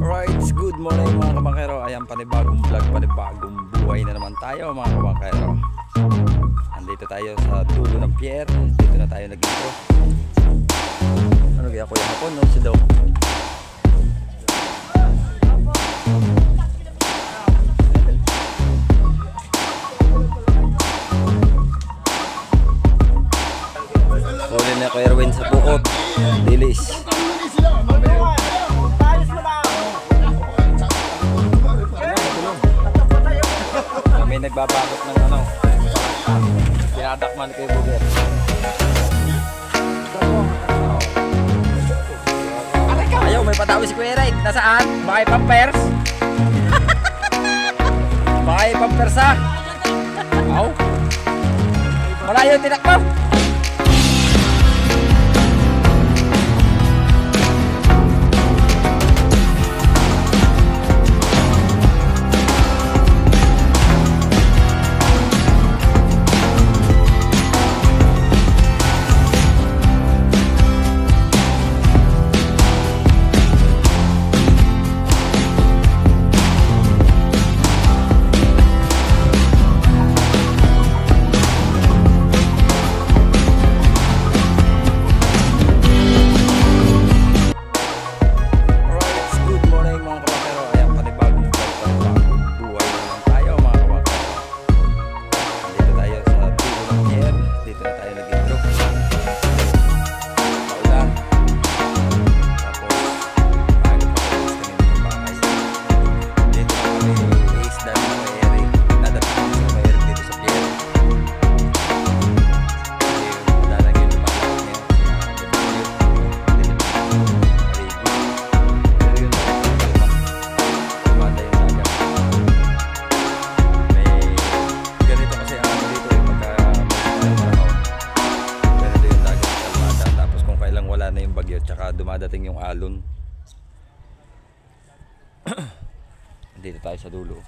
Alright, good morning mga kabangkero. Ayan, panibagong vlog, panibagong buhay na naman tayo mga kabangkero. Andito tayo sa dulo ng pier. Dito na tayo nag-intro. Ano kaya kuya hapon, no? Si Doc. Kunin na ko Erwin sa bukod. Dilis. May nagbabakot ng ano, pinadakman kay Buger. Ayaw, may patawi si Kuya Ray. Nasaan? Baka i-pampers? Baka i-pampers ha? Aw. Malayo tinakbo. Na yung bagyo tsaka dumadating yung alon. Dito tayo sa dulo.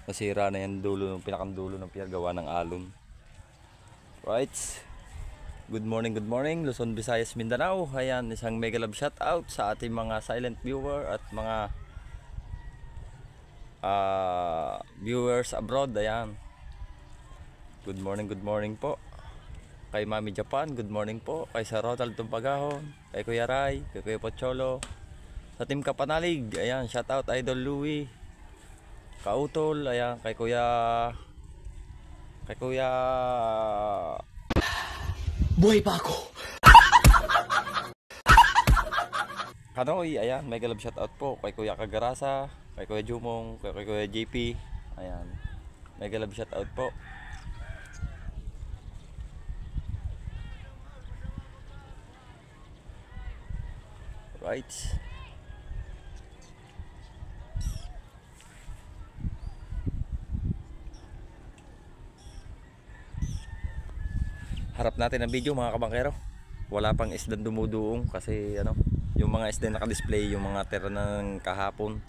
Nasira na yung dulo, pinakang dulo ng pier gawa ng alon. Right. Good morning Luzon, Visayas, Mindanao. Ayan, isang mega love shout out sa ating mga silent viewer at mga viewers abroad. Ayan. Good morning po. Kay Mami Japan, good morning po. Kay Sir Rotal Tumpagahon, kay Kuya Ray, kay Kuya Pocholo, sa Team Kapanalig, ayan, shout out Idol Louie, Kautol, ayan, kay Kuya buhay pa ako. Kanoy, ayan, mega love shout out po kay Kuya Kagarasa, kay Kuya Jumong, kay Kuya JP, ayan, mega love shout out po. Right. Harap natin ang video mga kabangkero. Wala pang isdang dumuduong kasi ano, yung mga isda naka-display yung mga tira ng kahapon.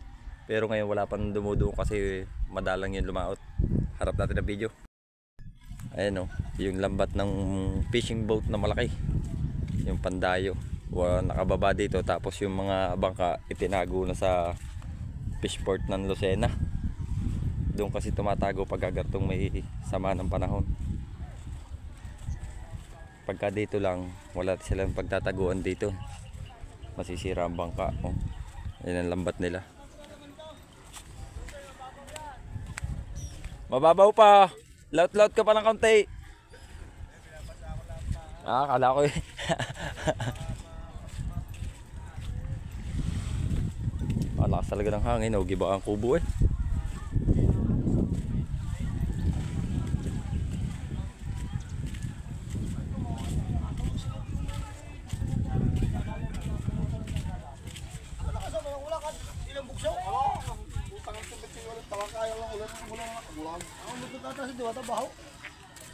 Pero ngayon wala pang dumuduong kasi madalang yun lumaot. Harap natin ang video. Ayan o, yung lambat ng fishing boat na malaki. Yung pandayo. Nakababa dito, tapos yung mga bangka itinago na sa fishport ng Lucena. Doon kasi tumatago pag agartong may sama ng panahon. Pagka dito lang wala silang pagtataguan dito, masisira ang bangka. Oh, yan ang lambat nila. Mababaw pa, laut-laut ka pa ng kaunti. Kala ko eh. Lakas talaga ng hangin, giba ang kubo eh.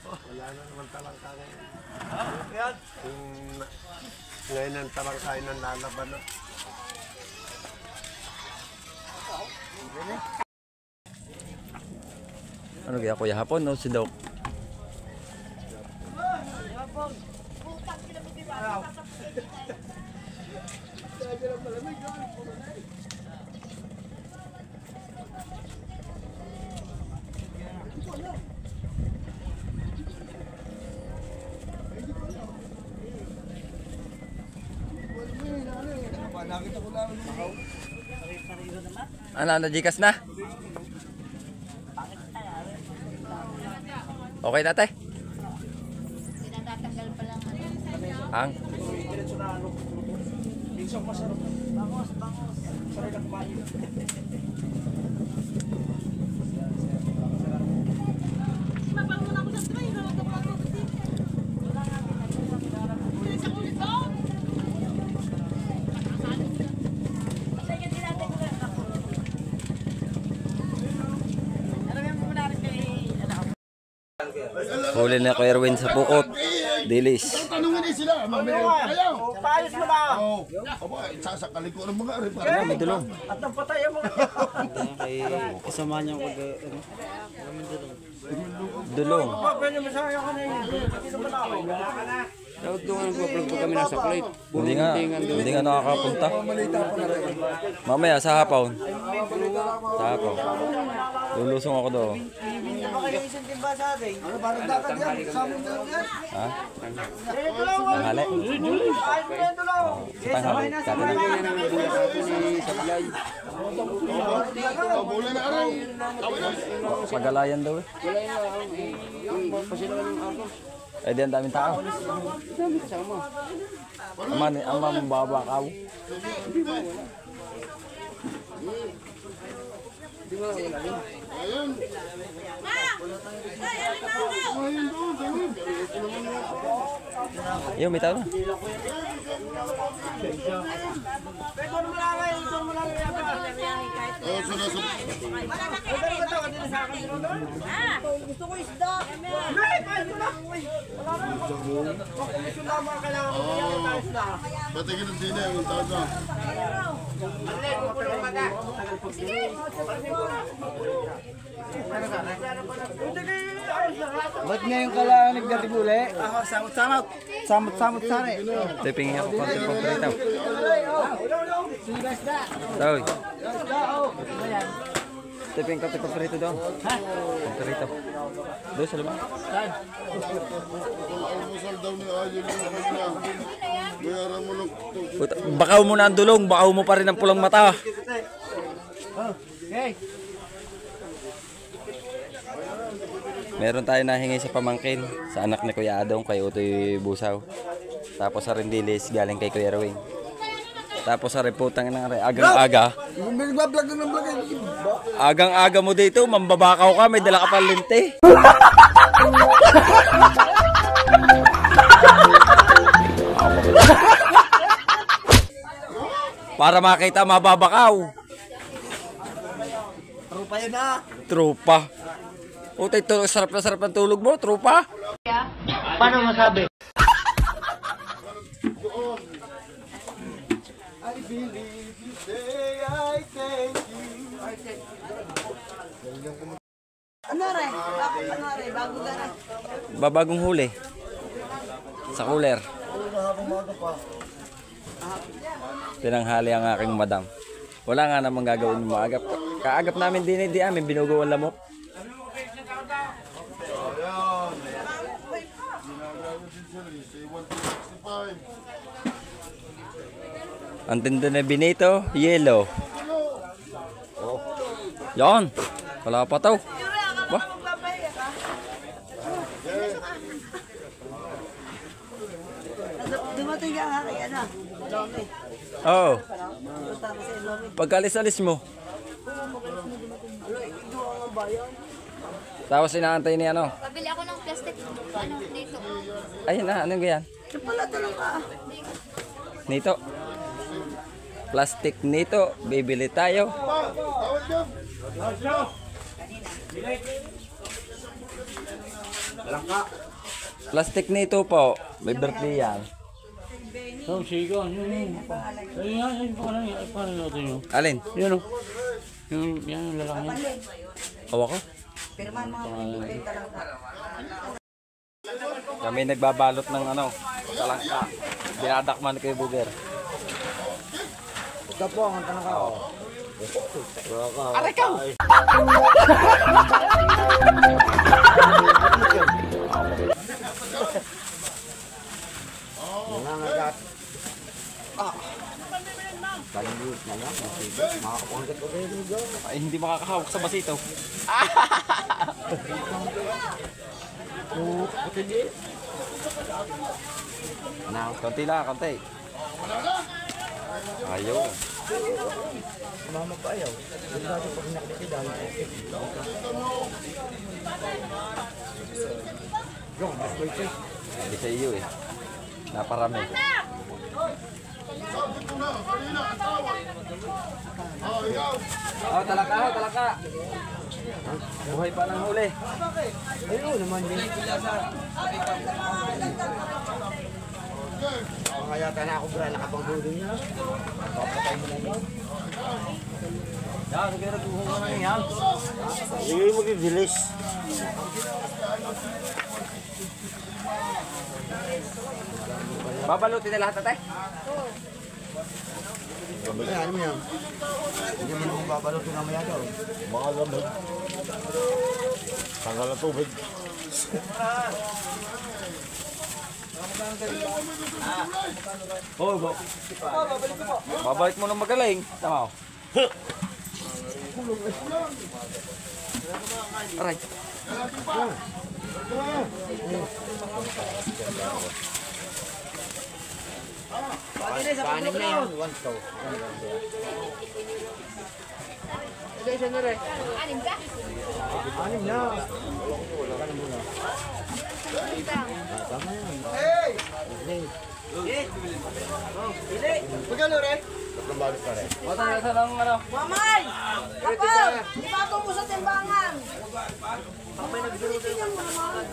Wala na naman talangka ngayon. Ngayon ang talangka ay nalalaban na. Ano kaya kuya hapon, no? Si Doc. Ano, Gcash na? Okay na, te? Tinatatanggal pa lang. Ang? Bangos, bangos. Huli na ko Erwin sa pukot. Dilis. Tanungin din sila, mamaya ayaw. Paayos mo ba? Oo. Aba, sasakali ko ng mga ari para Ano, may dulong. At napatay mo. Kasama niya pag Dulong. Pwede mo sa akin ka na yun. Sino ba ako? daw doon ang pag kami nasa plate. Hindi nga nakakapunta. Mamaya sa hapon. Sa hapon. Lulusong ako doon. Ha? Tanghali? Sa tanghali. Bula na araw. Pagalayan daw eh. Eh di ang daming tao. Ang mamabakaw. Ayun. Yung may tao na. Oh, sunod. Gusto ko isda. Patigil ng dina yung tao na. Ba't ngayon ka lang nagdatibuli? Ako, samot-samot. Samot-samot sari. Tipingin ako konti po prito. Doy. Tiping konti po prito doon. Ha? Prito. Doon sa lumang. Almusal daw ni Ayon yung kanya. Bayaran mo lang. Bakaw mo na ang dulong. Bakaw mo pa rin ang pulang mata. Meron tayo nahingi sa pamangkin sa anak ni Kuya Adong kay Utoy Busaw. Tapos sa Rendilis galing kay Kuya Erwin. Tapos sa reputang ng agang-aga. Nagbablog ng vlog. Agang-aga mo dito, mambabakaw ka, may dala ka pang linte. Para makita mababakaw. Trupa yun na. Trupa. Utay, sarap na sarap ng tulog mo, trupa. Paano masabi? I believe you say I thank you. Ano rin? Ano rin? Bago ka na. Babagong huli. Sa cooler. Tinanghali ang aking madam. Wala nga namang gagawin mo maagap. Kaagap namin din hindi amin binugo ang lamok. Ang tinda na binito, yellow. Oh. Yan. Wala pa to. Ba? Dumating ka nga kay ano? Lomi. Oo. Punta mo sa Lomi. Pagkalis-alis mo. Tapos inaantay ni ano. Pabili ako ng plastic ano dito. Ayun na, anong ganyan? Ito pala tulong ka. Nito. Plastic nito. Bibili tayo. Plastic nito po. May birthday yan. Oh, sige. Ayun, paano natin yun? Alin? Yan o. Yan yung lalaki. Awa ko. Pirman mga benta lang ka. Kami nagbabalot ng ano. Talangka. Dinadakman kay Buger. Ito po ang tanong ka. Ay, hindi makakahawak sa basito. Konti lang, konti. Ayaw. Hindi sa iyo eh. Naparami. Oh, talaka, talaka. Buhay pa ng huli. Ayun naman din. Kaya ka na ako bra, nakapanggulo niya. Papatay mo na yun. Yan, sige na buhay mo na yan. Hindi mo bibilis. Babalutin na lahat, ate. Ano mo yan? Hindi mo nung babalutin na maya daw. Mga lamig. Tanggal na tubig. Oh, babalik mo na magaling. Tama. Aray. Panig na yan. Anim ka? Anim na. Wata na sa lang ano. Mamay! Kapal! Ipato mo sa timbangan! Tinitingnan mo naman.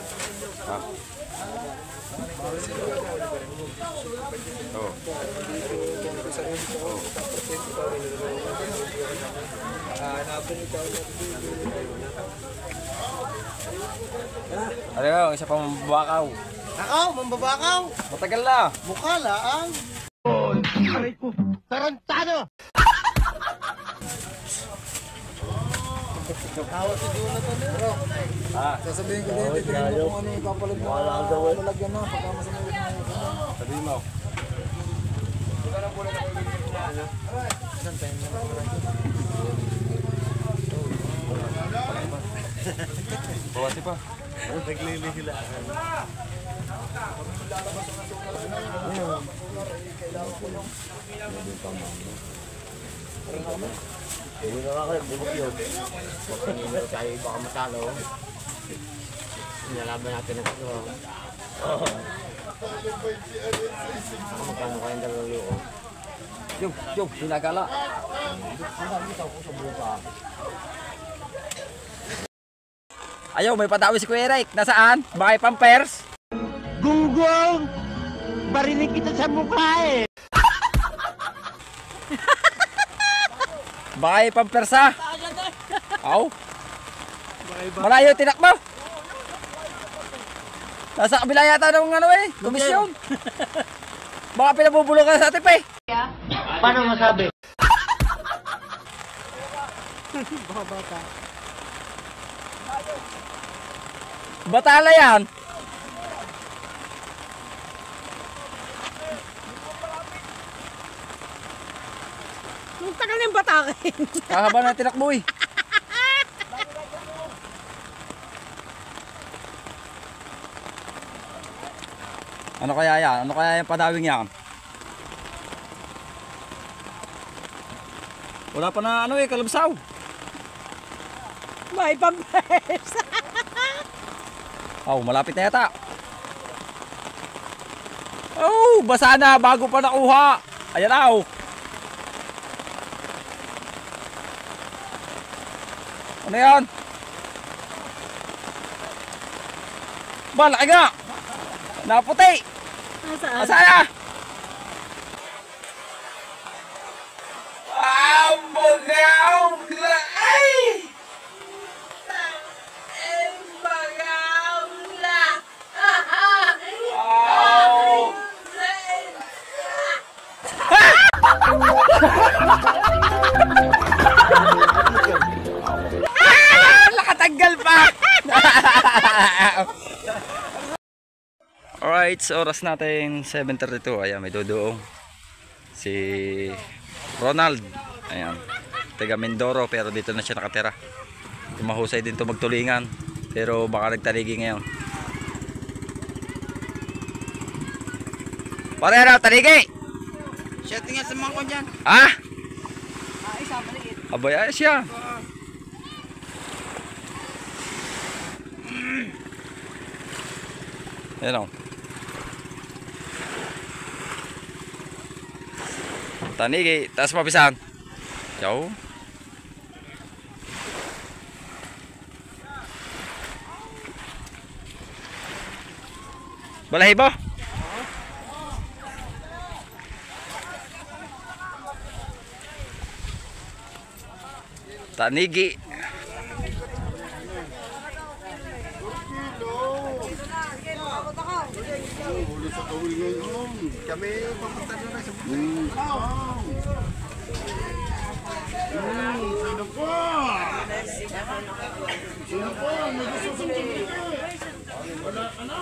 Ano yung isa pang mabakaw. Nakaw, mambabakaw. Matagal na. Mukha laang. Tarantado! Sasabihin ko din, titignan mo kung ano yung ipapalit mo. Malagyan na, pagka masamay na. Sabihin mo. Bawasi pa. Hindi na ako nagbulok yun. Kung hindi na tayo baka matalo. Nalaban natin ang ito. Magkano kayong dalawang. Yung, sinagala. Ayaw, may padawi si Kuya Eric. Nasaan? Bakay Pampers? Gunggong! Barinig kita sa mukha eh! Bakay Pampers ha? Aw. Malayo tinakbo. Nasa kabila yata ng ano eh, komisyon. Baka pinabubulong ka sa atip eh. Paano masabi? Batala yan. Ang tagal ng batakin. Kahaba na tinakbo eh. Ano kaya yan? Ano kaya yung padawing yan? Wala pa na ano eh, kalabsaw. May pampers. Oh, malapit na yata. Oh, basa na bago pa nakuha. Ayan na oh. Ano yan? Ba, laki nga. Naputi. Nasaan? Asaan na? Nakatanggal pa. Alright, so oras natin 7:32. Ayan, may dodoong si Ronald. Ayan. Taga Mindoro pero dito na siya nakatira. Mahusay din to magtulingan. Pero baka nagtaligi ngayon. Parera, taligi! Siya tingnan sa mga ko dyan. Ha? Isa, maliit. Abay, ayos siya. Ayan o. Tanigi, taas mapisan. Ciao. Balahibo. Tanigi. Huli sa kawil ngayon. Kami papunta doon sa Sino pa? Sino pa? May gusto sa kawil. Wala ka na.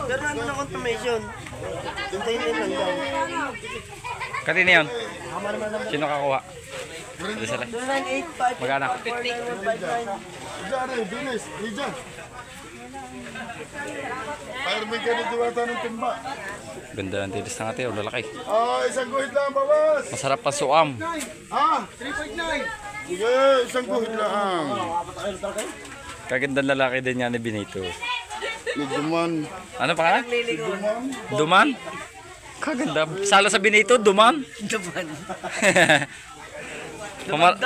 Pero namin ng confirmation. Hintayin lang daw. Kanina yun? Sino kakuha? Dito sila. 985. Magana? Diyan rin, bilis. Diyan. Fireman ka na diwata ng timba. Ganda ng tilis ng ate, o lalaki. Isang guhit lang, bawas. Masarap pa suam. Ha? 359. Sige, isang guhit lang. Kagandang lalaki din yan ni Benito. Nagduman. Ano pa? Duman? Kaganda. Sala sa Benito, Duman. Duman.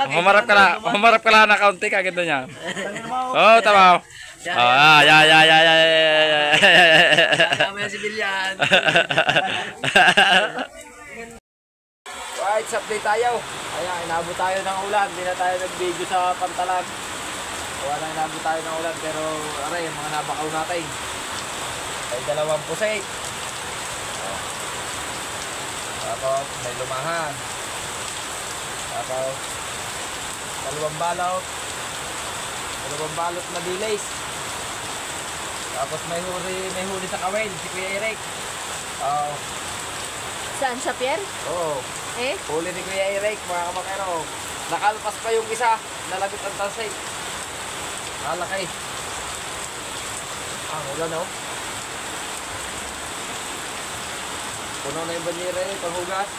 Humarap ka lang na kaunti, kaganda niya. Oh, tama. Ah, ya. Kami si Bilyan. Right, update tayo. Ayan, inabot tayo ng ulan. Hindi na tayo nag-video sa pantalan. Wala na inabot tayo ng ulan. Pero, aray, yung mga nabakaw natin. May 2 pusit. Tapos, may lumahan. Tapos, 2 balot. 2 balot na delays. Tapos, may huli sa kawin, si Kuya Eric. Saan sa pier? Oo. Eh? Huli ni Kuya Eric, mga kamakero. Nakalpas pa yung isa, nalagot ang tasay. Malaki. Ulan oh. Puno na yung banyera eh, panghugas.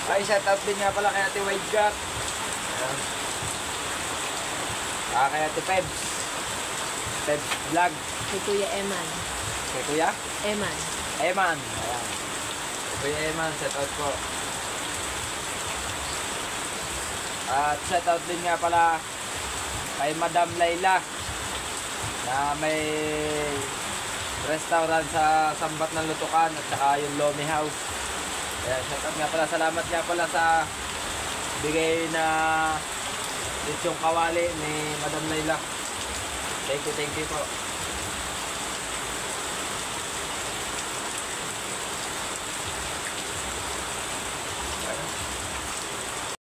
Ay, shout out din nga pala kay Ate Wide Gut. Kay Ate Pebs. Pebs Vlog. Si Kuya Eman. Kay Kuya Eman. Eman. Ayan. Kuya Eman, shout out po. At shout out din nga pala kay Madam Layla na may restaurant sa Sambat ng Lutukan at saka yung Lomi House. Ayan, shout out nga pala. Salamat nga pala sa bigay na lechong kawali ni Madam Layla. Thank you po.